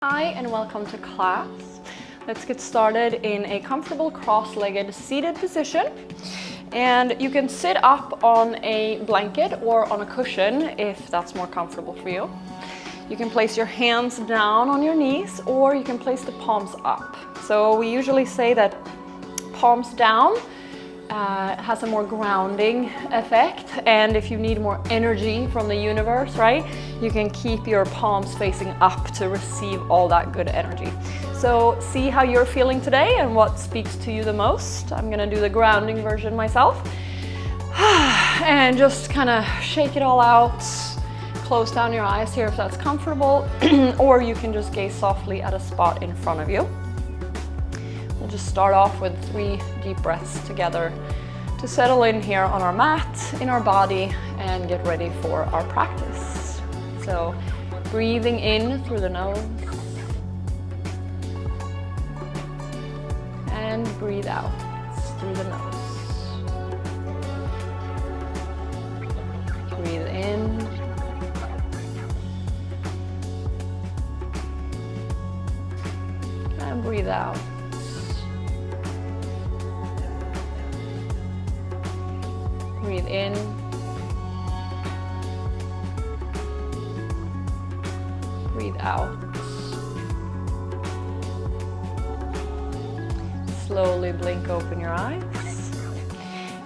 Hi and welcome to class. Let's get started in a comfortable cross-legged seated position. And you can sit up on a blanket or on a cushion if that's more comfortable for you. You can place your hands down on your knees or you can place the palms up. So we usually say that palms down has a more grounding effect, and if you need more energy from the universe, right, you can keep your palms facing up to receive all that good energy. So see how you're feeling today and what speaks to you the most. I'm gonna do the grounding version myself. And just kind of shake it all out. Close down your eyes here if that's comfortable, or you can just gaze softly at a spot in front of you. We'll just start off with 3 deep breaths together to settle in here on our mat, in our body, and get ready for our practice. So breathing in through the nose and breathe out through the nose. Breathe in and breathe out. Breathe in. Breathe out. Slowly blink open your eyes.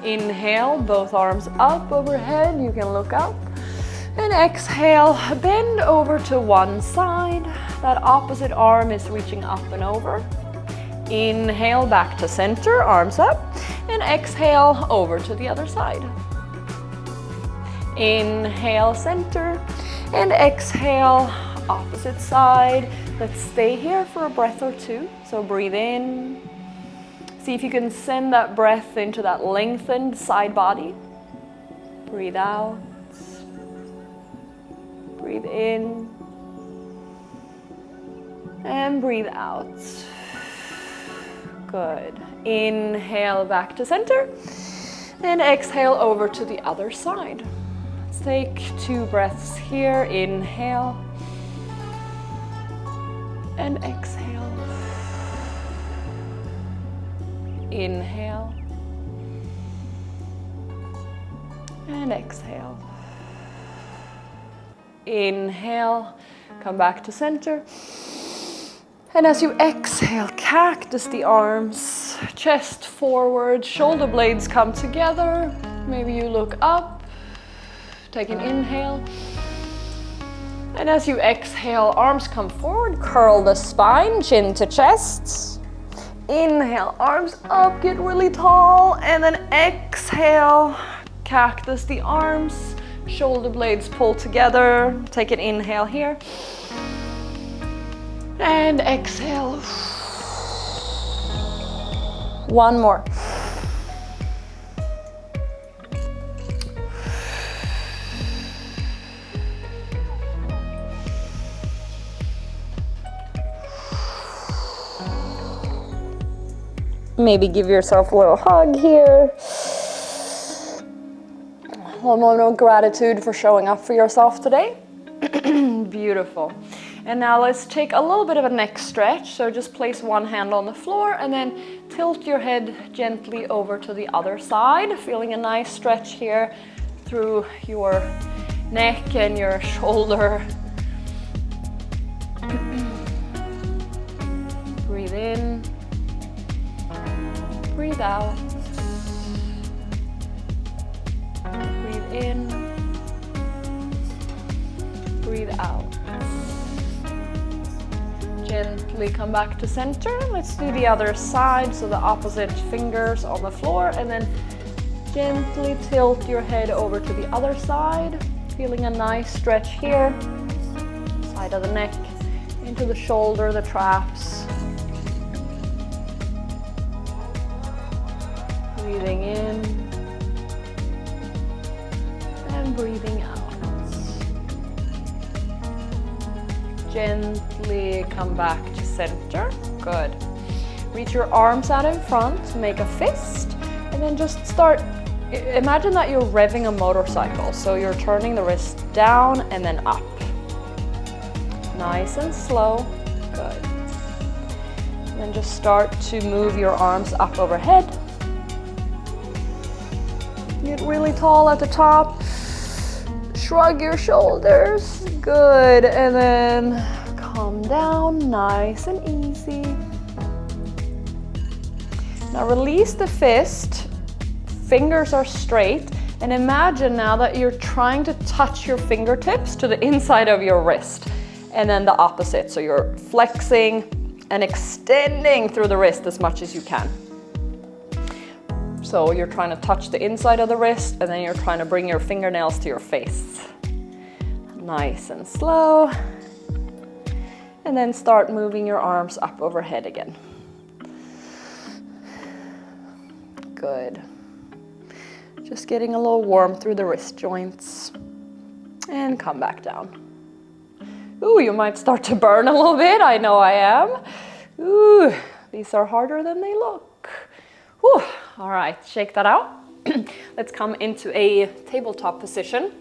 Inhale, both arms up overhead. You can look up. And exhale, bend over to one side. That opposite arm is reaching up and over. Inhale, back to center, arms up. And exhale, over to the other side. Inhale, center, and exhale, opposite side. Let's stay here for a breath or 2. So breathe in. See if you can send that breath into that lengthened side body. Breathe out. Breathe in. And breathe out. Good. Inhale back to center and exhale over to the other side. Let's take 2 breaths here. Inhale and exhale. Inhale and exhale. Inhale, come back to center. And as you exhale, cactus the arms, chest forward, shoulder blades come together. Maybe you look up, take an inhale. And as you exhale, arms come forward, curl the spine, chin to chest. Inhale, arms up, get really tall, and then exhale, cactus the arms, shoulder blades pull together. Take an inhale here. And exhale. One more. Maybe give yourself a little hug here. A little moment of gratitude for showing up for yourself today. Beautiful. And now let's take a little bit of a neck stretch. So just place one hand on the floor and then tilt your head gently over to the other side, feeling a nice stretch here through your neck and your shoulder. Breathe in, breathe out. Breathe in, breathe out. Gently come back to center. Let's do the other side, so the opposite fingers on the floor, and then gently tilt your head over to the other side, feeling a nice stretch here, side of the neck, into the shoulder, the traps. Breathing in and breathing out. Gently come back to center. Good. Reach your arms out in front, make a fist, and then just start. Imagine that you're revving a motorcycle. So you're turning the wrist down and then up. Nice and slow. Good. And then just start to move your arms up overhead. Get really tall at the top. Shrug your shoulders. Good. And then calm down, nice and easy. Now release the fist. Fingers are straight. And imagine now that you're trying to touch your fingertips to the inside of your wrist. And then the opposite. So you're flexing and extending through the wrist as much as you can. So you're trying to touch the inside of the wrist, and then you're trying to bring your fingernails to your face. Nice and slow. And then start moving your arms up overhead again. Good. Just getting a little warm through the wrist joints. And come back down. Ooh, you might start to burn a little bit. I know I am. Ooh, these are harder than they look. Whew. All right, shake that out. Let's come into a tabletop position.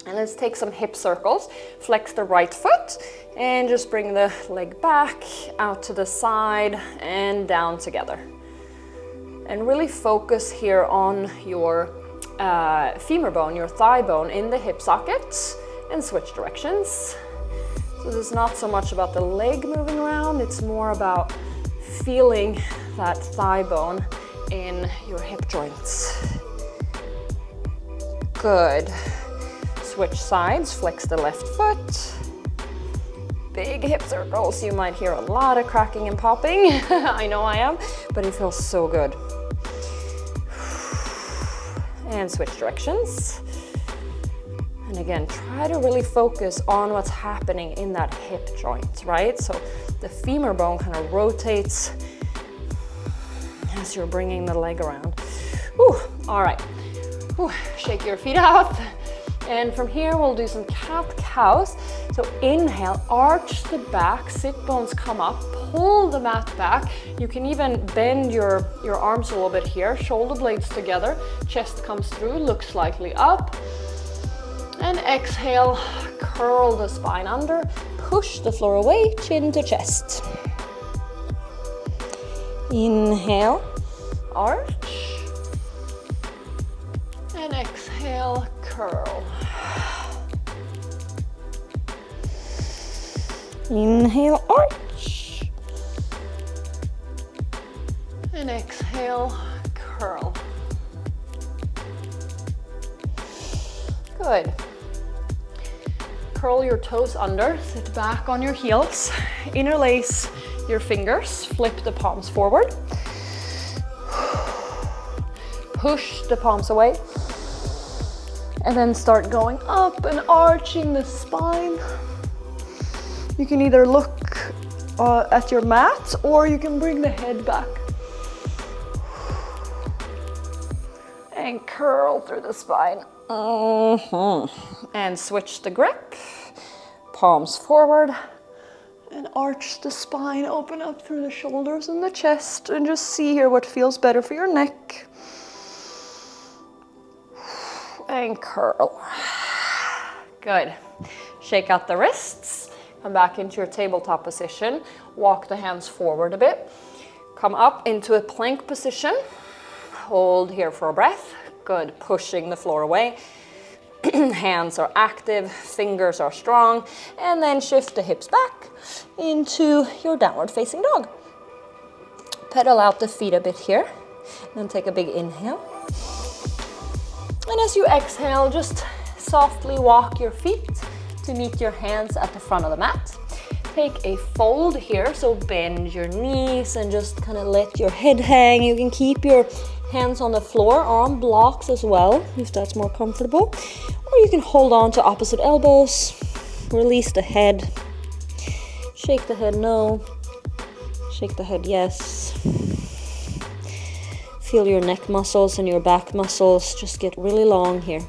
And let's take some hip circles. Flex the right foot and just bring the leg back, out to the side and down together. And really focus here on your femur bone, your thigh bone in the hip socket, and switch directions. So this is not so much about the leg moving around, it's more about feeling that thigh bone in your hip joints. Good. Switch sides, flex the left foot. Big hip circles. You might hear a lot of cracking and popping. I know I am, but it feels so good. And switch directions. And again, try to really focus on what's happening in that hip joint, right? So the femur bone kind of rotates as you're bringing the leg around. Whew. All right, whew. Shake your feet out. And from here, we'll do some cat-cows. So inhale, arch the back, sit bones come up, pull the mat back. You can even bend your arms a little bit here, shoulder blades together, chest comes through, look slightly up. And exhale, curl the spine under, push the floor away, chin to chest. Inhale, arch. And exhale, curl. Inhale, arch. And exhale, curl. Good. Curl your toes under, sit back on your heels, interlace your fingers, flip the palms forward. Push the palms away. And then start going up and arching the spine. You can either look at your mat or you can bring the head back. And curl through the spine. And switch the grip. Palms forward. And arch the spine, open up through the shoulders and the chest. And just see here what feels better for your neck. And curl. Good. Shake out the wrists. Come back into your tabletop position. Walk the hands forward a bit. Come up into a plank position. Hold here for a breath. Good. Pushing the floor away. Hands are active, fingers are strong. And then shift the hips back into your downward facing dog. Pedal out the feet a bit here. Then take a big inhale. And as you exhale, just softly walk your feet to meet your hands at the front of the mat. Take a fold here, so bend your knees and just kind of let your head hang. You can keep your hands on the floor or on blocks as well, if that's more comfortable. Or you can hold on to opposite elbows, release the head, shake the head no, shake the head yes. Feel your neck muscles and your back muscles just get really long here.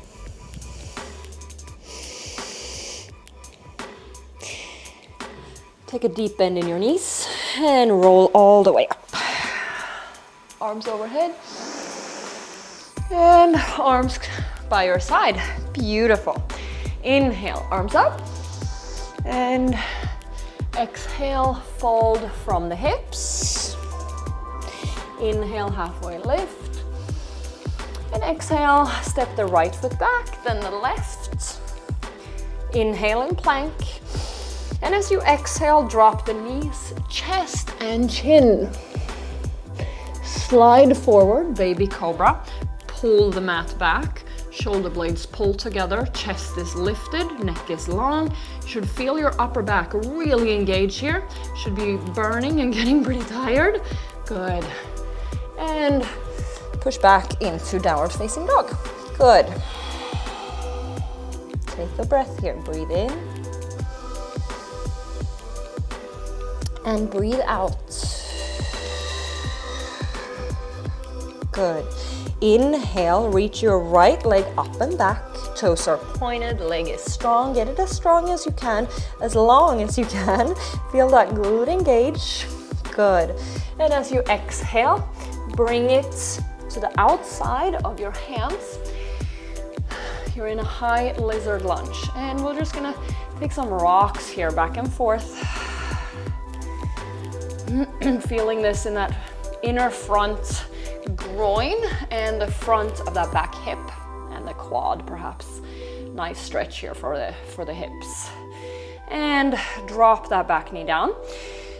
Take a deep bend in your knees and roll all the way up. Arms overhead and arms by your side. Beautiful. Inhale, arms up and Exhale, fold from the hips. Inhale, halfway lift. And exhale, step the right foot back, then the left. Inhale and plank. And as you exhale, drop the knees, chest and chin. Slide forward, baby cobra. Pull the mat back. Shoulder blades pull together, chest is lifted, neck is long. You should feel your upper back really engage here. Should be burning and getting pretty tired. Good. And push back into downward facing dog. Good. Take a breath here. Breathe in. And breathe out. Good. Inhale, reach your right leg up and back. Toes are pointed, leg is strong. Get it as strong as you can, as long as you can. Feel that glute engage. Good. And as you exhale, bring it to the outside of your hands. You're in a high lizard lunge. And we're just gonna take some rocks here, back and forth. Feeling this in that inner front groin and the front of that back hip and the quad, perhaps. Nice stretch here for the hips. And drop that back knee down.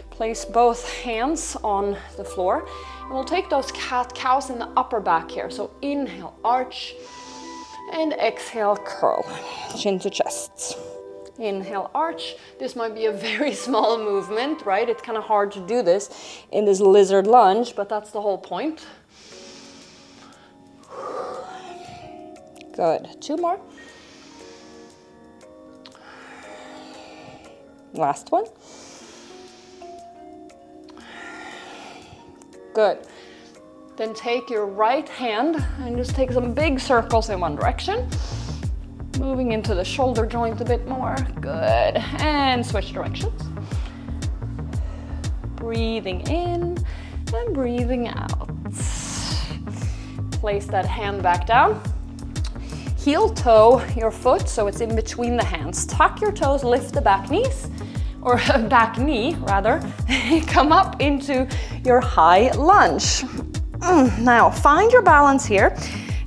Place both hands on the floor. And we'll take those cat-cows in the upper back here. So inhale, arch, and exhale, curl. Chin to chest. Inhale, arch. This might be a very small movement, right? It's kind of hard to do this in this lizard lunge, but that's the whole point. Good. 2 more. Last one. Good. Then take your right hand and just take some big circles in one direction. Moving into the shoulder joint a bit more. Good. And switch directions. Breathing in and breathing out. Place that hand back down. Heel toe your foot so it's in between the hands. Tuck your toes, lift the back knees, or back knee rather. Come up into your high lunge. Now find your balance here,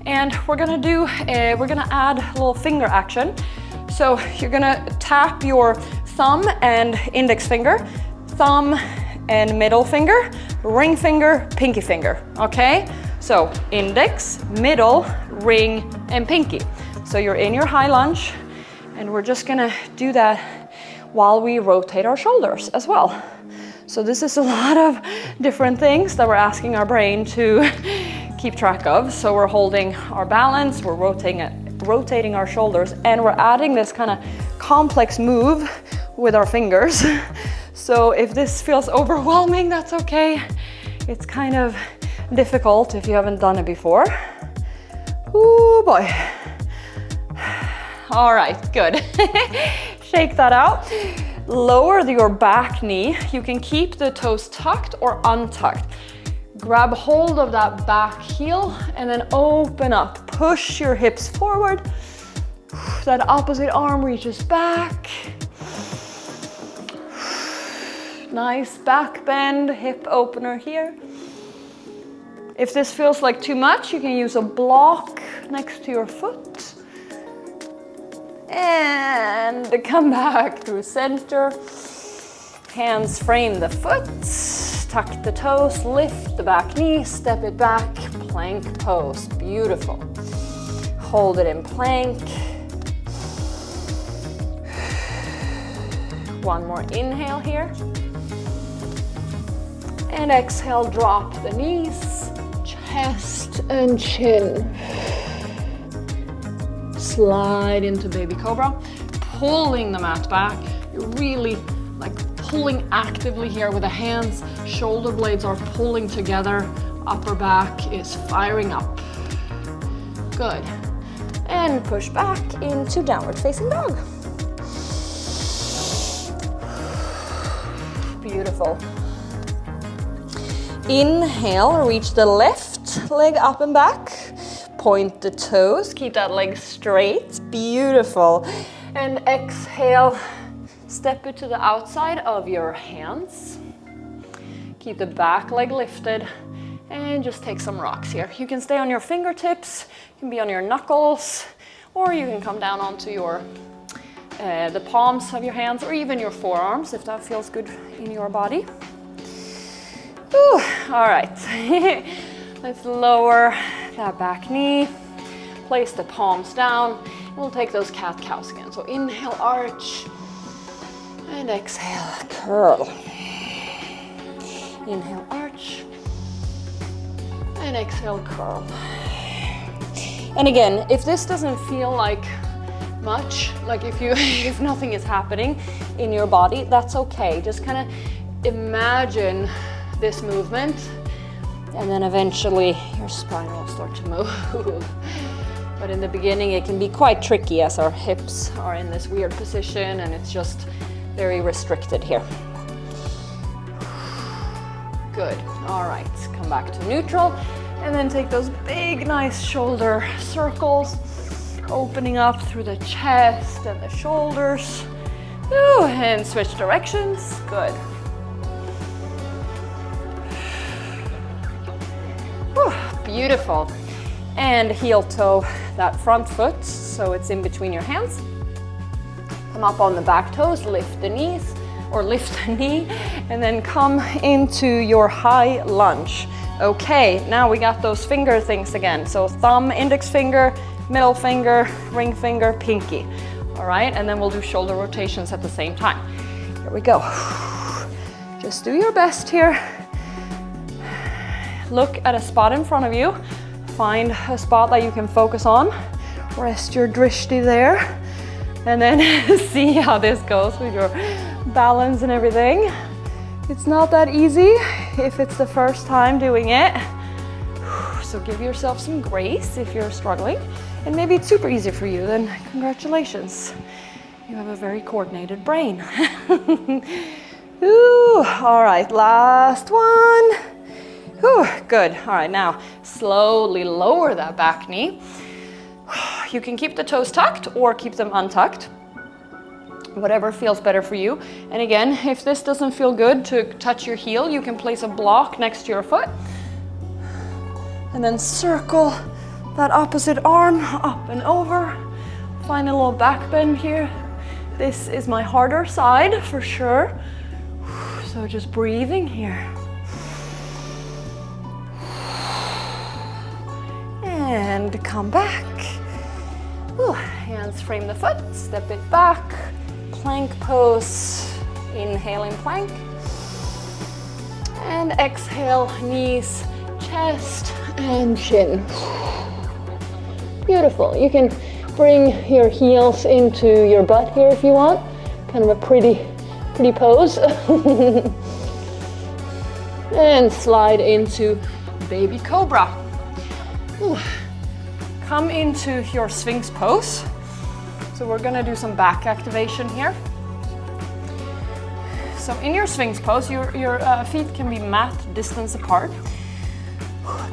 and we're gonna add a little finger action. So you're gonna tap your thumb and index finger, thumb and middle finger, ring finger, pinky finger, okay? So index, middle, ring, and pinky. So you're in your high lunge, and we're just gonna do that while we rotate our shoulders as well. So this is a lot of different things that we're asking our brain to keep track of. So we're holding our balance, we're rotating our shoulders, and we're adding this kind of complex move with our fingers. So if this feels overwhelming, that's okay. It's kind of difficult if you haven't done it before. Oh boy. All right, good. Shake that out. Lower your back knee. You can keep the toes tucked or untucked. Grab hold of that back heel and then open up. Push your hips forward. That opposite arm reaches back. Nice back bend, hip opener here. If this feels like too much, you can use a block next to your foot. And come back through center. Hands frame the foot. Tuck the toes, lift the back knee, step it back, plank pose. Beautiful. Hold it in plank. One more inhale here. And exhale, drop the knees, chest and chin. Slide into baby cobra, pulling the mat back. You're really like pulling actively here with the hands. Shoulder blades are pulling together. Upper back is firing up. Good. And push back into downward facing dog. Beautiful. Inhale, reach the left leg up and back. Point the toes, keep that leg straight. Beautiful. And exhale, Step it to the outside of your hands. Keep the back leg lifted and just take some rocks here. You can stay on your fingertips, you can be on your knuckles, or you can come down onto your the palms of your hands or even your forearms if that feels good in your body. Whew. All right, let's lower that back knee, place the palms down. We'll take those cat-cows again. So inhale, arch, and exhale, curl. Inhale, arch, and exhale, curl. And again, if this doesn't feel like much, like if nothing is happening in your body, that's okay. Just kind of imagine this movement, and then eventually your spine will start to move. But in the beginning, it can be quite tricky as our hips are in this weird position and it's just very restricted here. Good. All right, come back to neutral and then take those big, nice shoulder circles, opening up through the chest and the shoulders. Ooh, and switch directions. Good. Whew, beautiful. And heel toe that front foot so it's in between your hands. Come up on the back toes, lift the knees, or lift the knee, and then come into your high lunge. Okay, now we got those finger things again. So thumb, index finger, middle finger, ring finger, pinky. All right, and then we'll do shoulder rotations at the same time. Here we go. Just do your best here. Look at a spot in front of you. Find a spot that you can focus on. Rest your drishti there. And then see how this goes with your balance and everything. It's not that easy if it's the first time doing it. So give yourself some grace if you're struggling. And maybe it's super easy for you, then congratulations. You have a very coordinated brain. Ooh, all right, last one. Ooh, good. All right, now slowly lower that back knee. You can keep the toes tucked or keep them untucked, whatever feels better for you. And again, if this doesn't feel good to touch your heel, you can place a block next to your foot and then circle that opposite arm up and over. Find a little back bend here. This is my harder side for sure. So just breathing here. And come back. Ooh, hands frame the foot, step it back. Plank pose, inhaling plank. And exhale, knees, chest, and chin. Beautiful. You can bring your heels into your butt here if you want. Kind of a pretty pose. And slide into baby cobra. Ooh. Come into your Sphinx pose. So we're gonna do some back activation here. So in your Sphinx pose, your feet can be mat distance apart.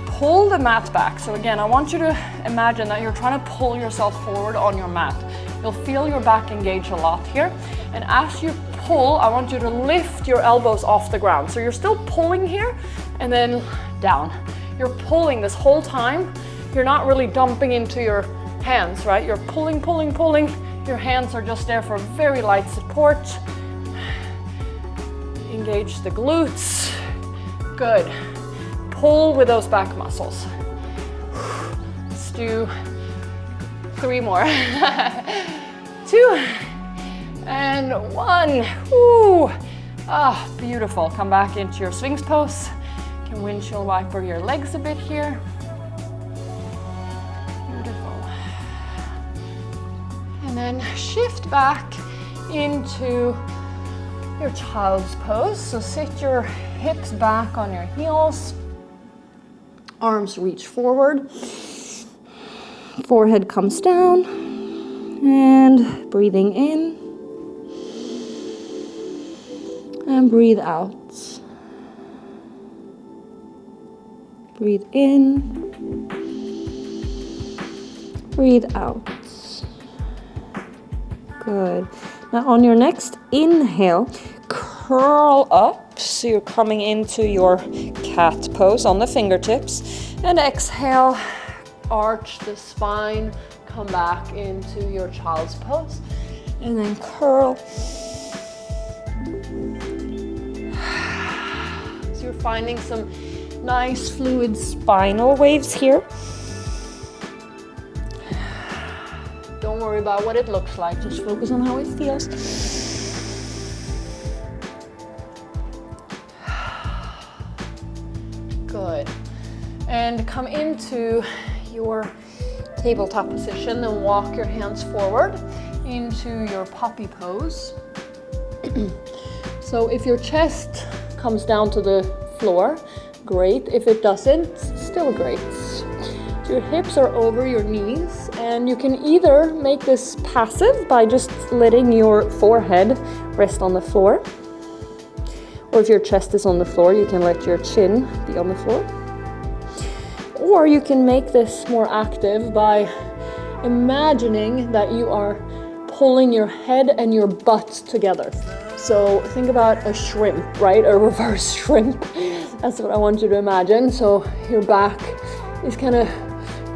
Pull the mat back. So again, I want you to imagine that you're trying to pull yourself forward on your mat. You'll feel your back engage a lot here. And as you pull, I want you to lift your elbows off the ground. So you're still pulling here and then down. You're pulling this whole time. You're not really dumping into your hands, right? You're pulling, pulling, pulling. Your hands are just there for very light support. Engage the glutes. Good. Pull with those back muscles. Let's do 3 more. 2 and 1. Woo. Ah, beautiful. Come back into your Sphinx pose. You can windshield wiper your legs a bit here. And then shift back into your child's pose. So sit your hips back on your heels. Arms reach forward. Forehead comes down. And breathing in. And breathe out. Breathe in. Breathe out. Good. Now on your next inhale, curl up, so you're coming into your cat pose on the fingertips, and exhale, arch the spine, come back into your child's pose, and then curl. So you're finding some nice fluid spinal waves here. Don't worry about what it looks like, just focus on how it feels. Good. And come into your tabletop position and walk your hands forward into your puppy pose. So if your chest comes down to the floor, great. If it doesn't, still great. Your hips are over your knees, and you can either make this passive by just letting your forehead rest on the floor, or if your chest is on the floor, you can let your chin be on the floor. Or you can make this more active by imagining that you are pulling your head and your butt together. So think about a shrimp, right? A reverse shrimp. That's what I want you to imagine. So your back is kind of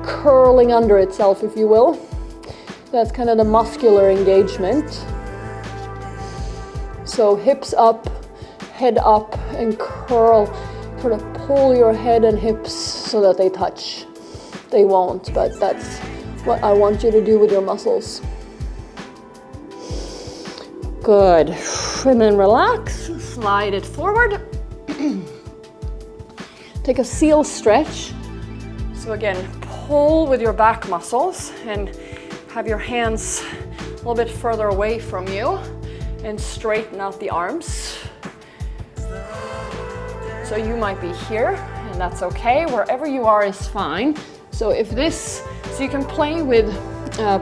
curling under itself, if you will. That's kind of the muscular engagement. So hips up, head up, and curl. Sort of pull your head and hips so that they touch. They won't, but that's what I want you to do with your muscles. Good. And then relax, slide it forward. Take a seal stretch. So again, pull with your back muscles and have your hands a little bit further away from you and straighten out the arms. So you might be here, and that's okay. Wherever you are is fine. So you can play with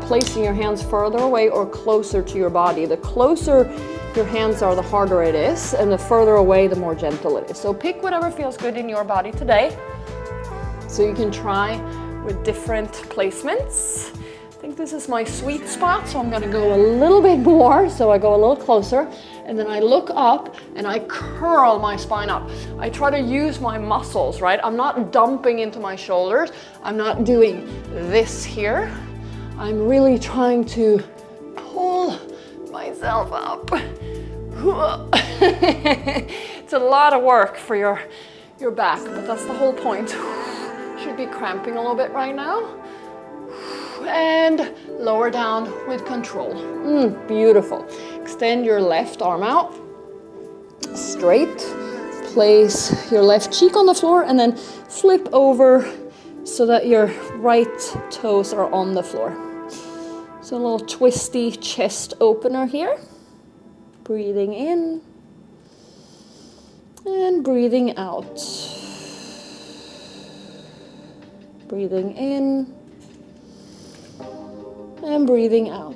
placing your hands further away or closer to your body. The closer your hands are, the harder it is, and the further away, the more gentle it is. So pick whatever feels good in your body today. So you can try with different placements. I think this is my sweet spot, so I'm gonna go a little bit more. So I go a little closer, and then I look up and I curl my spine up. I try to use my muscles, right? I'm not dumping into my shoulders. I'm not doing this here. I'm really trying to pull myself up. It's a lot of work for your back, but that's the whole point. Should be cramping a little bit right now. And lower down with control. Beautiful. Extend your left arm out, straight. Place your left cheek on the floor and then flip over so that your right toes are on the floor. So a little twisty chest opener here. Breathing in and breathing out. Breathing in and breathing out.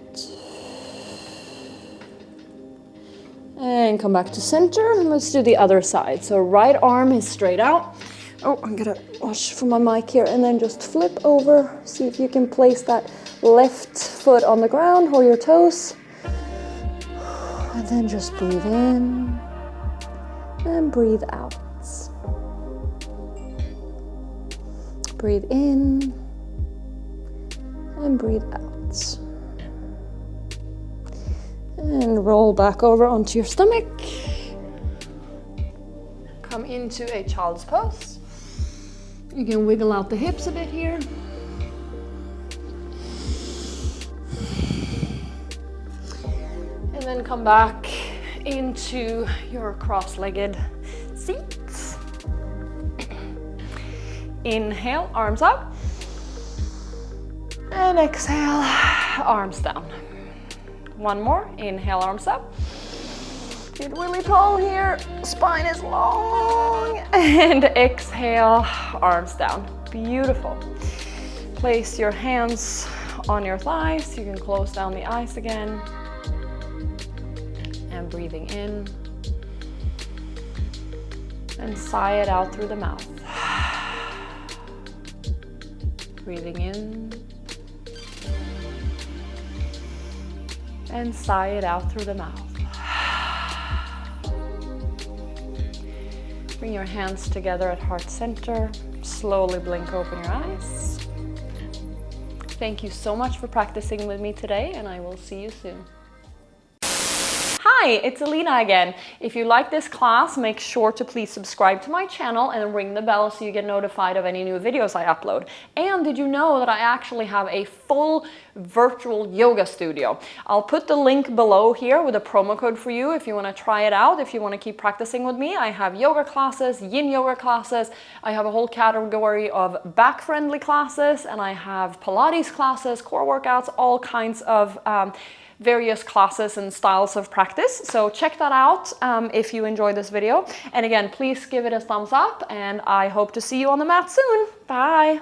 And come back to center, and let's do the other side. So right arm is straight out. Oh, I'm gonna watch for my mic here, and then just flip over. See if you can place that left foot on the ground or your toes. And then just breathe in and breathe out. Breathe in and breathe out. And roll back over onto your stomach. Come into a child's pose. You can wiggle out the hips a bit here. And then come back into your cross-legged seat. Inhale, arms up. And exhale, arms down. One more, inhale, arms up. Get really tall here, spine is long. And exhale, arms down. Beautiful. Place your hands on your thighs. You can close down the eyes again. And breathing in. And sigh it out through the mouth. Breathing in. and sigh it out through the mouth. Bring your hands together at heart center. Slowly blink open your eyes. Thank you so much for practicing with me today, and I will see you soon. Hi, it's Elina again. If you like this class, make sure to please subscribe to my channel and ring the bell so you get notified of any new videos I upload. And did you know that I actually have a full virtual yoga studio? I'll put the link below here with a promo code for you if you want to try it out, if you want to keep practicing with me. I have yoga classes, yin yoga classes, I have a whole category of back-friendly classes, and I have Pilates classes, core workouts, all kinds of various classes and styles of practice. So check that out if you enjoyed this video. And again, please give it a thumbs up, and I hope to see you on the mat soon. Bye.